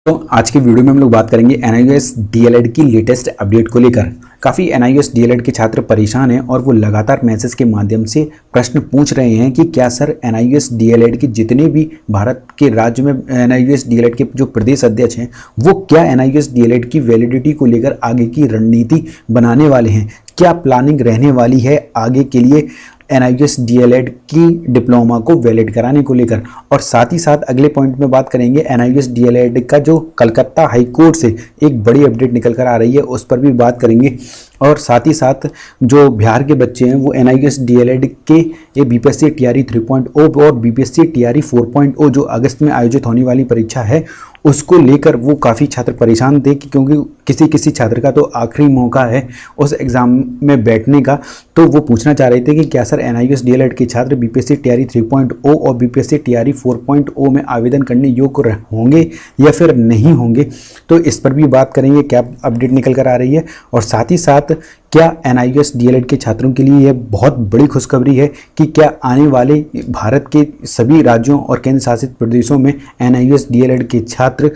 तो आज की वीडियो में हम लोग बात करेंगे NIOS DLED की लेटेस्ट अपडेट को लेकर। काफ़ी NIOS DLED के छात्र परेशान हैं और वो लगातार मैसेज के माध्यम से प्रश्न पूछ रहे हैं कि क्या सर NIOS DLED के जितने भी भारत के राज्य में NIOS DLED के जो प्रदेश अध्यक्ष हैं वो क्या NIOS DLED की वैलिडिटी को लेकर आगे की रणनीति बनाने वाले हैं, क्या प्लानिंग रहने वाली है आगे के लिए NIOS DLED की डिप्लोमा को वैलिड कराने को लेकर। और साथ ही साथ अगले पॉइंट में बात करेंगे NIOS DLED का जो कलकत्ता हाई कोर्ट से एक बड़ी अपडेट निकल कर आ रही है उस पर भी बात करेंगे। और साथ ही साथ जो बिहार के बच्चे हैं वो NIOS DLED के ये BPSC TRE 3.0 और BPSC TRE 4.0 जो अगस्त में आयोजित होने वाली परीक्षा है उसको लेकर वो काफ़ी छात्र परेशान थे क्योंकि किसी छात्र का तो आखिरी मौका है उस एग्ज़ाम में बैठने का। तो वो पूछना चाह रहे थे कि क्या सर NIOS DLED के छात्र BPSC TRE 3.0 और BPSC TRE 4.0 में आवेदन करने योग्य होंगे या फिर नहीं होंगे। तो इस पर भी बात करेंगे, क्या अपडेट निकल कर आ रही है। और साथ ही साथ क्या NIOS DLED के छात्रों के लिए यह बहुत बड़ी खुशखबरी है कि क्या आने वाले भारत के सभी राज्यों और केंद्र शासित प्रदेशों में NIOS DLED के छात्र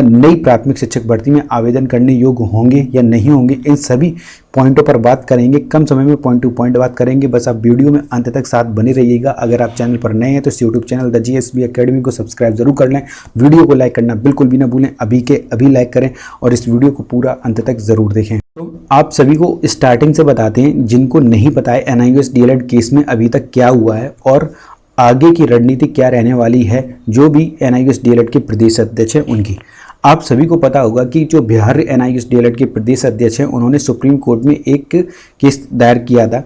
नई प्राथमिक शिक्षक भर्ती में आवेदन करने योग्य होंगे या नहीं होंगे। इन सभी पॉइंटों पर बात करेंगे, कम समय में पॉइंट टू पॉइंट बात करेंगे। बस आप वीडियो में अंत तक साथ बने रहिएगा। अगर आप चैनल पर नए हैं तो इस YouTube channel the GSB academy को सब्सक्राइब जरूर कर लें। वीडियो को लाइक करना बिल्कुल भी ना भूलें, अभी के अभी लाइक करें और इस वीडियो को पूरा अंत तक ज़रूर देखें। तो आप सभी को स्टार्टिंग से बताते हैं जिनको नहीं पता है NIOS DLED केस में अभी तक क्या हुआ है और आगे की रणनीति क्या रहने वाली है। जो भी NIOS DLED के प्रदेश अध्यक्ष हैं उनकी आप सभी को पता होगा कि जो बिहार NIOS DLED के प्रदेश अध्यक्ष हैं उन्होंने सुप्रीम कोर्ट में एक केस दायर किया था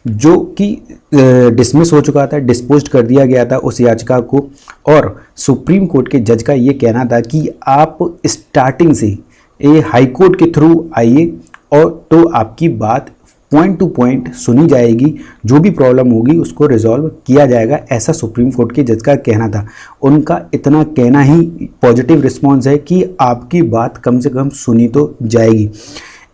जो कि डिसमिस हो चुका था, डिस्पोज कर दिया गया था उस याचिका को। और सुप्रीम कोर्ट के जज का ये कहना था कि आप स्टार्टिंग से ये हाई कोर्ट के थ्रू आइए और तो आपकी बात पॉइंट टू पॉइंट सुनी जाएगी, जो भी प्रॉब्लम होगी उसको रिजॉल्व किया जाएगा, ऐसा सुप्रीम कोर्ट के जज का कहना था। उनका इतना कहना ही पॉजिटिव रिस्पांस है कि आपकी बात कम से कम सुनी तो जाएगी।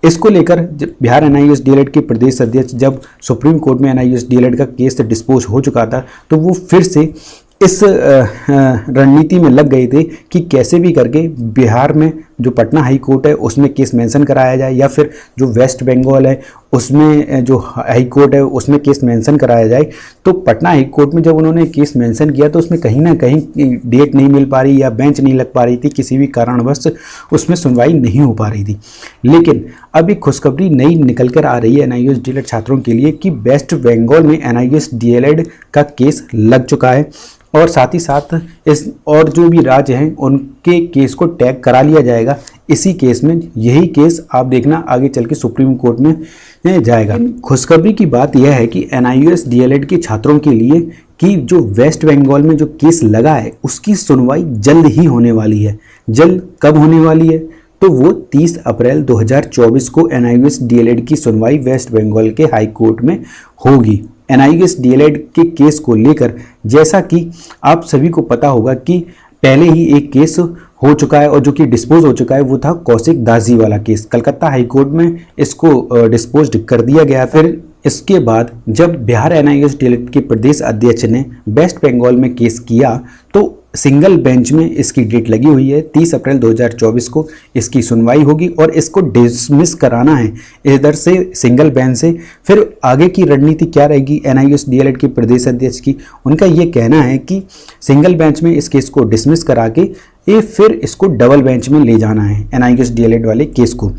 इसको लेकर बिहार NIOS DLED के प्रदेश अध्यक्ष जब सुप्रीम कोर्ट में NIOS DLED का केस डिस्पोज हो चुका था तो वो फिर से इस रणनीति में लग गए थे कि कैसे भी करके बिहार में जो पटना हाई कोर्ट है उसमें केस मेंशन कराया जाए या फिर जो वेस्ट बंगाल है उसमें जो हाई कोर्ट है उसमें केस मेंशन कराया जाए। तो पटना हाई कोर्ट में जब उन्होंने केस मेंशन किया तो उसमें कहीं ना कहीं डेट नहीं मिल पा रही या बेंच नहीं लग पा रही थी, किसी भी कारणवश उसमें सुनवाई नहीं हो पा रही थी। लेकिन अब एक खुशखबरी नई निकल कर आ रही है NIOS DLED छात्रों के लिए कि वेस्ट बंगाल में NIOS DLED का केस लग चुका है और साथ ही साथ इस और जो भी राज्य हैं उनके केस को टैग करा लिया जाएगा इसी केस में। यही केस आप देखना आगे चल के सुप्रीम कोर्ट में जाएगा। खुशखबरी की बात यह है कि NIOS DLED के छात्रों के लिए कि जो वेस्ट बंगाल में जो केस लगा है उसकी सुनवाई जल्द ही होने वाली है। जल्द कब होने वाली है तो वो 30 अप्रैल 2024 को NIOS DLED की सुनवाई वेस्ट बंगाल के हाई कोर्ट में होगी। NIOS DLED के केस को लेकर जैसा कि आप सभी को पता होगा कि पहले ही एक केस हो चुका है और जो कि डिस्पोज हो चुका है वो था कौशिक दास जी वाला केस। कलकत्ता हाई कोर्ट में इसको डिस्पोज कर दिया गया। फिर इसके बाद जब बिहार NIOS DLED के प्रदेश अध्यक्ष ने वेस्ट बंगाल में केस किया तो सिंगल बेंच में इसकी डेट लगी हुई है 30 अप्रैल 2024 को इसकी सुनवाई होगी और इसको डिसमिस कराना है इधर से सिंगल बेंच से। फिर आगे की रणनीति क्या रहेगी NIOS DLED के प्रदेश अध्यक्ष की, उनका ये कहना है कि सिंगल बेंच में इस केस को डिसमिस करा के ये फिर इसको डबल बेंच में ले जाना है। NIOS DLED वाले केस को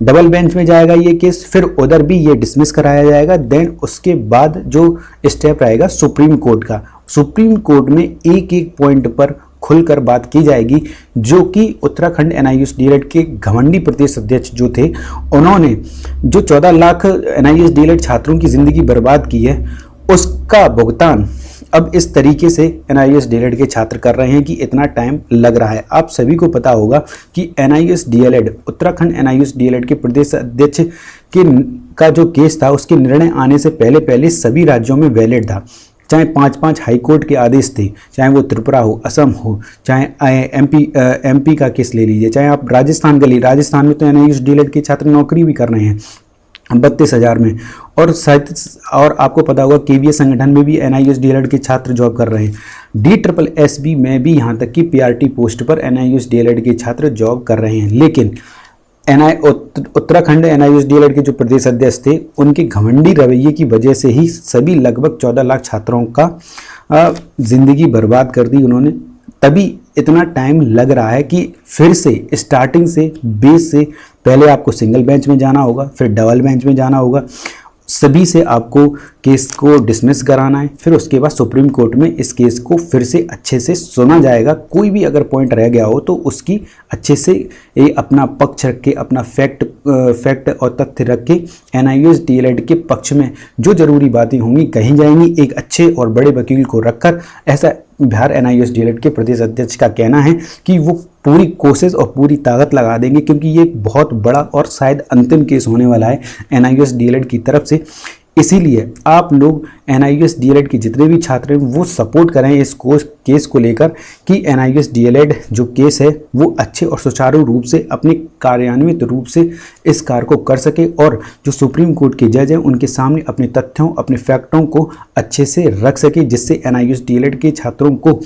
डबल बेंच में जाएगा ये केस, फिर उधर भी ये डिसमिस कराया जाएगा। देन उसके बाद जो स्टेप रहेगा सुप्रीम कोर्ट का, सुप्रीम कोर्ट में एक एक पॉइंट पर खुलकर बात की जाएगी। जो कि उत्तराखंड NIOS DLED के घमंडी प्रदेश अध्यक्ष जो थे उन्होंने जो 14 लाख NIOS DLED छात्रों की जिंदगी बर्बाद की है उसका भुगतान अब इस तरीके से NIOS DLED के छात्र कर रहे हैं कि इतना टाइम लग रहा है। आप सभी को पता होगा कि NIOS DLED Uttarakhand NIOS DLED के प्रदेश अध्यक्ष का जो केस था उसके निर्णय आने से पहले सभी राज्यों में वैलिड था। चाहे 5-5 हाई कोर्ट के आदेश थे, चाहे वो त्रिपुरा हो, असम हो, चाहे MP का केस ले लीजिए, चाहे आप राजस्थान का लीजिए। राजस्थान में तो NIOS DLED के छात्र नौकरी भी कर रहे हैं। 32,000 में। और शायद और आपको पता होगा KVS संगठन में भी NIOS DLED के छात्र जॉब कर रहे हैं। DSSSB में भी यहाँ तक कि PRT पोस्ट पर NIOS DLED के छात्र जॉब कर रहे हैं। लेकिन उत्तराखंड NIOS DLED के जो प्रदेश अध्यक्ष थे, उनके घमंडी रवैये की वजह से ही सभी लगभग 14 लाख छात्रों का ज़िंदगी बर्बाद कर दी उन्होंने। तभी इतना टाइम लग रहा है कि फिर से स्टार्टिंग से बेस से पहले आपको सिंगल बेंच में जाना होगा, फिर डबल बेंच में जाना होगा, सभी से आपको केस को डिसमिस कराना है, फिर उसके बाद सुप्रीम कोर्ट में इस केस को फिर से अच्छे से सुना जाएगा। कोई भी अगर पॉइंट रह गया हो तो उसकी अच्छे से अपना पक्ष रख के, अपना फैक्ट और तथ्य रख के NIOS DLED के पक्ष में जो ज़रूरी बातें होंगी कही जाएंगी। एक अच्छे और बड़े वकील को रखकर, ऐसा बिहार NIOS DLED के प्रदेश अध्यक्ष का कहना है कि वो पूरी कोशिश और पूरी ताकत लगा देंगे, क्योंकि ये एक बहुत बड़ा और शायद अंतिम केस होने वाला है NIOS DLED की तरफ से। इसीलिए आप लोग NIOS DLED के जितने भी छात्र हैं वो सपोर्ट करें इस केस को लेकर कि NIOS DLED जो केस है वो अच्छे और सुचारू रूप से अपने कार्यान्वित रूप से इस कार्य को कर सके, और जो सुप्रीम कोर्ट के जज हैं उनके सामने अपने तथ्यों, अपने फैक्टों को अच्छे से रख सके, जिससे NIOS DLED के छात्रों को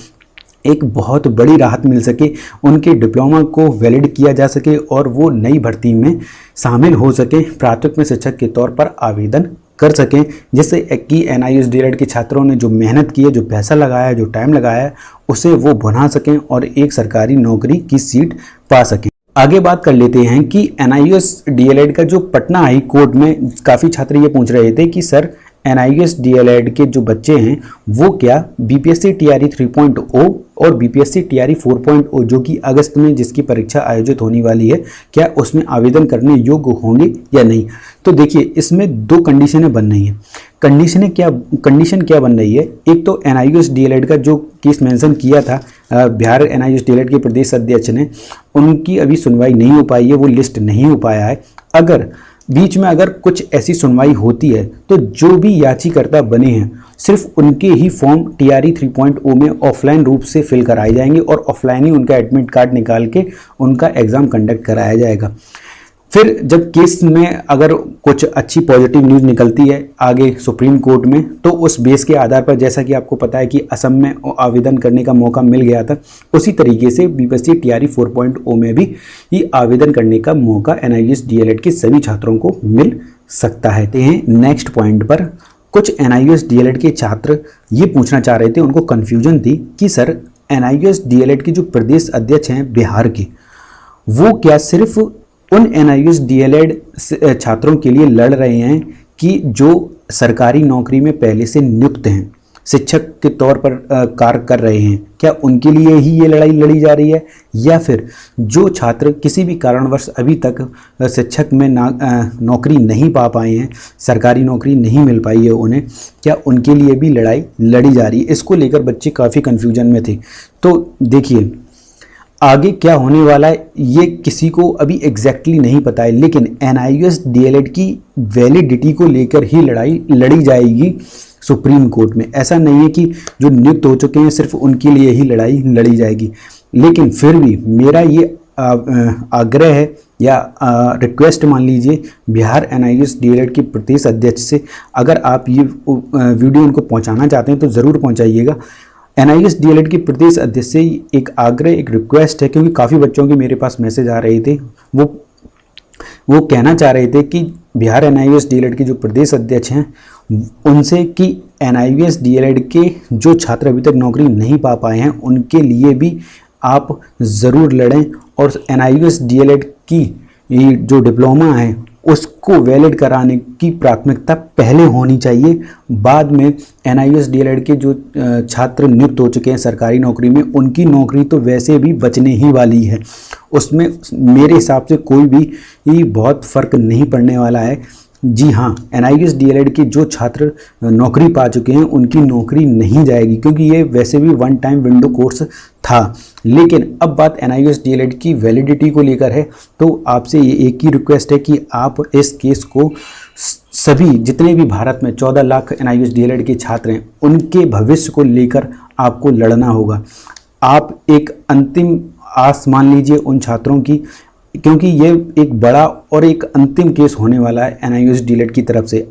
एक बहुत बड़ी राहत मिल सके, उनके डिप्लोमा को वैलिड किया जा सके और वो नई भर्ती में शामिल हो सके, प्राथमिक में शिक्षक के तौर पर आवेदन कर सकें, जिससे कि NIOS DLED के छात्रों ने जो मेहनत की है, जो पैसा लगाया, जो टाइम लगाया है, उसे वो भुना सकें और एक सरकारी नौकरी की सीट पा सकें। आगे बात कर लेते हैं कि NIOS DLED का जो पटना हाई कोर्ट में काफ़ी छात्र ये पूछ रहे थे कि सर NIOS DLED के जो बच्चे हैं वो क्या BPSC TRE 3.0 और BPSC TRE 4.0 जो कि अगस्त में जिसकी परीक्षा आयोजित होने वाली है, क्या उसमें आवेदन करने योग्य होंगे या नहीं। तो देखिए, इसमें दो कंडीशनें बन रही हैं। कंडीशन क्या बन रही है, एक तो NIOS DLED का जो केस मेंशन किया था बिहार NIOS DLED के प्रदेश अध्यक्ष ने, उनकी अभी सुनवाई नहीं हो पाई है, वो लिस्ट नहीं हो पाया है। अगर बीच में अगर कुछ ऐसी सुनवाई होती है तो जो भी याचिकाकर्ता बने हैं सिर्फ उनके ही फॉर्म TRE 3.0 में ऑफलाइन रूप से फिल कराए जाएंगे और ऑफलाइन ही उनका एडमिट कार्ड निकाल के उनका एग्ज़ाम कंडक्ट कराया जाएगा। फिर जब केस में अगर कुछ अच्छी पॉजिटिव न्यूज़ निकलती है आगे सुप्रीम कोर्ट में, तो उस बेस के आधार पर, जैसा कि आपको पता है कि असम में आवेदन करने का मौका मिल गया था, उसी तरीके से BPSC TRE 4.0 में भी ये आवेदन करने का मौका NIOS DLED के सभी छात्रों को मिल सकता है। नेक्स्ट पॉइंट पर कुछ NIOS DLED के छात्र ये पूछना चाह रहे थे, उनको कन्फ्यूजन थी कि सर NIOS DLED के जो प्रदेश अध्यक्ष हैं बिहार के, वो क्या सिर्फ उन NIOS DLED छात्रों के लिए लड़ रहे हैं कि जो सरकारी नौकरी में पहले से नियुक्त हैं, शिक्षक के तौर पर कार्य कर रहे हैं, क्या उनके लिए ही ये लड़ाई लड़ी जा रही है, या फिर जो छात्र किसी भी कारणवश अभी तक शिक्षक में नौकरी नहीं पा पाए हैं, सरकारी नौकरी नहीं मिल पाई है उन्हें, क्या उनके लिए भी लड़ाई लड़ी जा रही है। इसको लेकर बच्चे काफ़ी कन्फ्यूजन में थे। तो देखिए, आगे क्या होने वाला है ये किसी को अभी एग्जैक्टली नहीं पता है, लेकिन NIOS DLED की वैलिडिटी को लेकर ही लड़ाई लड़ी जाएगी सुप्रीम कोर्ट में। ऐसा नहीं है कि जो नियुक्त हो चुके हैं सिर्फ उनके लिए ही लड़ाई लड़ी जाएगी। लेकिन फिर भी मेरा ये आग्रह है या रिक्वेस्ट मान लीजिए बिहार NIOS DLED के प्रदेश अध्यक्ष से, अगर आप ये वीडियो उनको पहुंचाना चाहते हैं तो ज़रूर पहुंचाइएगा। NIOS DLED के प्रदेश अध्यक्ष से एक आग्रह, एक रिक्वेस्ट है, क्योंकि काफ़ी बच्चों के मेरे पास मैसेज आ रहे थे, वो कहना चाह रहे थे कि बिहार NIOS DLED के जो प्रदेश अध्यक्ष हैं उनसे कि NIOS DLED के जो छात्र अभी तक नौकरी नहीं पा पाए हैं उनके लिए भी आप ज़रूर लड़ें, और NIOS DLED की जो डिप्लोमा है उसको वैलिड कराने की प्राथमिकता पहले होनी चाहिए। बाद में NIOS DLED के जो छात्र नियुक्त हो चुके हैं सरकारी नौकरी में, उनकी नौकरी तो वैसे भी बचने ही वाली है, उसमें मेरे हिसाब से कोई भी बहुत फ़र्क नहीं पड़ने वाला है। जी हाँ, NIOS DLED के जो छात्र नौकरी पा चुके हैं उनकी नौकरी नहीं जाएगी, क्योंकि ये वैसे भी वन टाइम विंडो कोर्स था। लेकिन अब बात NIOS DLED की वैलिडिटी को लेकर है, तो आपसे ये एक ही रिक्वेस्ट है कि आप इस केस को सभी जितने भी भारत में 14 लाख NIOS DLED के छात्र हैं उनके भविष्य को लेकर आपको लड़ना होगा। आप एक अंतिम आस मान लीजिए उन छात्रों की, क्योंकि ये एक बड़ा और एक अंतिम केस होने वाला है NIOS डीएलएड की तरफ से।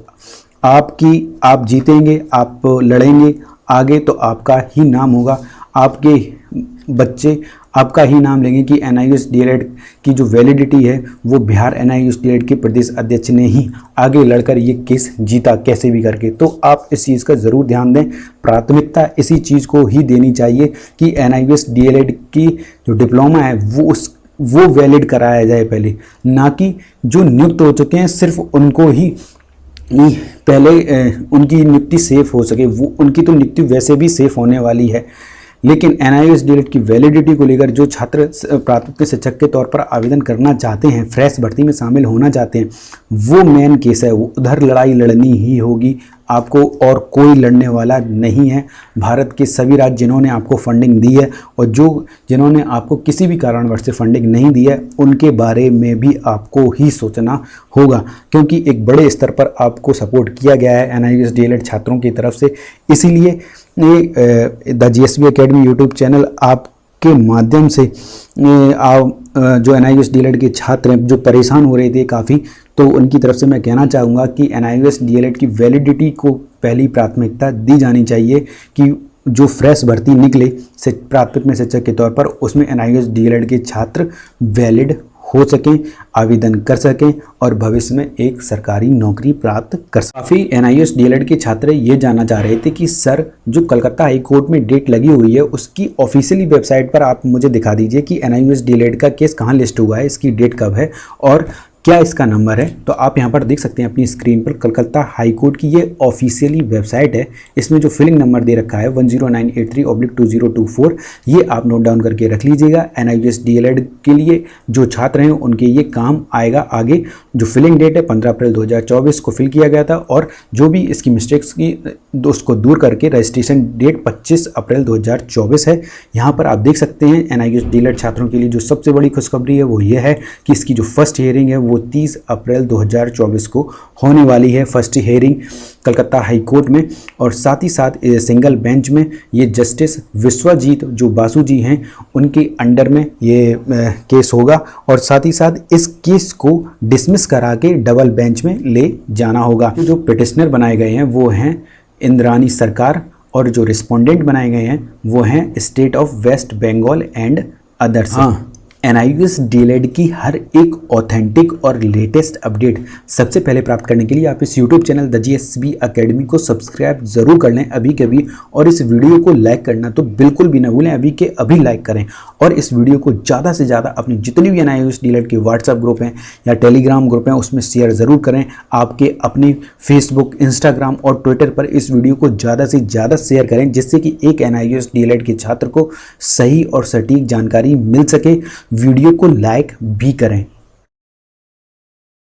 आप जीतेंगे, आप लड़ेंगे आगे तो आपका ही नाम होगा, आपके बच्चे आपका ही नाम लेंगे कि NIOS डीएलएड की जो वैलिडिटी है वो बिहार NIOS डीएलएड के प्रदेश अध्यक्ष ने ही आगे लड़कर ये केस जीता कैसे भी करके। तो आप इस चीज़ का ज़रूर ध्यान दें, प्राथमिकता इसी चीज़ को ही देनी चाहिए कि NIOS डीएलएड की जो डिप्लोमा है वो वैलिड कराया जाए पहले, ना कि जो नियुक्त हो चुके हैं सिर्फ उनको ही पहले उनकी नियुक्ति सेफ हो सके। वो उनकी तो नियुक्ति वैसे भी सेफ होने वाली है, लेकिन NIOS डीएलएड की वैलिडिटी को लेकर जो छात्र प्राथमिक शिक्षक के तौर पर आवेदन करना चाहते हैं, फ्रेश भर्ती में शामिल होना चाहते हैं, वो मेन केस है। वो उधर लड़ाई लड़नी ही होगी आपको, और कोई लड़ने वाला नहीं है। भारत के सभी राज्य जिन्होंने आपको फंडिंग दी है और जिन्होंने आपको किसी भी कारणवश से फंडिंग नहीं दी है, उनके बारे में भी आपको ही सोचना होगा, क्योंकि एक बड़े स्तर पर आपको सपोर्ट किया गया है NIOS डीएलएड छात्रों की तरफ से। इसीलिए the GSB academy YouTube channel आपके माध्यम से जो NIOS डीएलएड के छात्र हैं जो परेशान हो रहे थे काफ़ी, तो उनकी तरफ से मैं कहना चाहूँगा कि NIOS डीएलएड की वैलिडिटी को पहली प्राथमिकता दी जानी चाहिए कि जो फ्रेश भर्ती निकले प्राथमिक शिक्षक के तौर पर, उसमें NIOS डीएलएड के छात्र वैलिड हो सकें, आवेदन कर सकें और भविष्य में एक सरकारी नौकरी प्राप्त कर सकें। काफ़ी NIOS डीएलएड के छात्र ये जानना चाह रहे थे कि सर जो कलकत्ता हाई कोर्ट में डेट लगी हुई है उसकी ऑफिशियली वेबसाइट पर आप मुझे दिखा दीजिए कि NIOS डीएलएड का केस कहाँ लिस्ट हुआ है, इसकी डेट कब है और क्या इसका नंबर है। तो आप यहाँ पर देख सकते हैं अपनी स्क्रीन पर कलकत्ता हाई कोर्ट की ये ऑफिशियली वेबसाइट है। इसमें जो फिलिंग नंबर दे रखा है 10983/2024, ये आप नोट डाउन करके रख लीजिएगा। NIOS डीएलएड के लिए जो छात्र हैं उनके ये काम आएगा आगे। जो फिलिंग डेट है 15 अप्रैल 2024 को फिल किया गया था, और जो भी इसकी मिस्टेक्स की उसको दूर करके रजिस्ट्रेशन डेट 25 अप्रैल 2024 है। यहाँ पर आप देख सकते हैं NIOS डीएलएड छात्रों के लिए जो सबसे बड़ी खुशखबरी है वो ये है कि इसकी जो फर्स्ट हियरिंग है वो 30 अप्रैल 2024 को होने वाली है। First hearing Calcutta high court में, और साथ ही साथ सिंगल बेंच में ये जस्टिस विश्वजीत जो बासु जी हैं उनके अंडर में ये केस होगा, और साथ ही साथ इस केस को डिसमिस करा के डबल बेंच में ले जाना होगा। जो पिटिशनर बनाए गए हैं वो हैं इंद्रानी सरकार, और जो रिस्पोंडेंट बनाए गए हैं वो हैं state of West Bengal and others. हाँ, NIOS डीएलएड की हर एक ऑथेंटिक और लेटेस्ट अपडेट सबसे पहले प्राप्त करने के लिए आप इस YouTube channel the GSB academy को सब्सक्राइब जरूर कर लें अभी के अभी, और इस वीडियो को लाइक करना तो बिल्कुल भी ना भूलें, अभी के अभी लाइक करें। और इस वीडियो को ज़्यादा से ज़्यादा अपनी जितनी भी NIOS डीएलएड के व्हाट्सएप ग्रुप हैं या टेलीग्राम ग्रुप हैं उसमें शेयर ज़रूर करें। आपके अपने फेसबुक, इंस्टाग्राम और ट्विटर पर इस वीडियो को ज़्यादा से ज़्यादा शेयर करें, जिससे कि एक NIOS डीएलएड के छात्र को सही और सटीक जानकारी मिल सके। वीडियो को लाइक भी करें।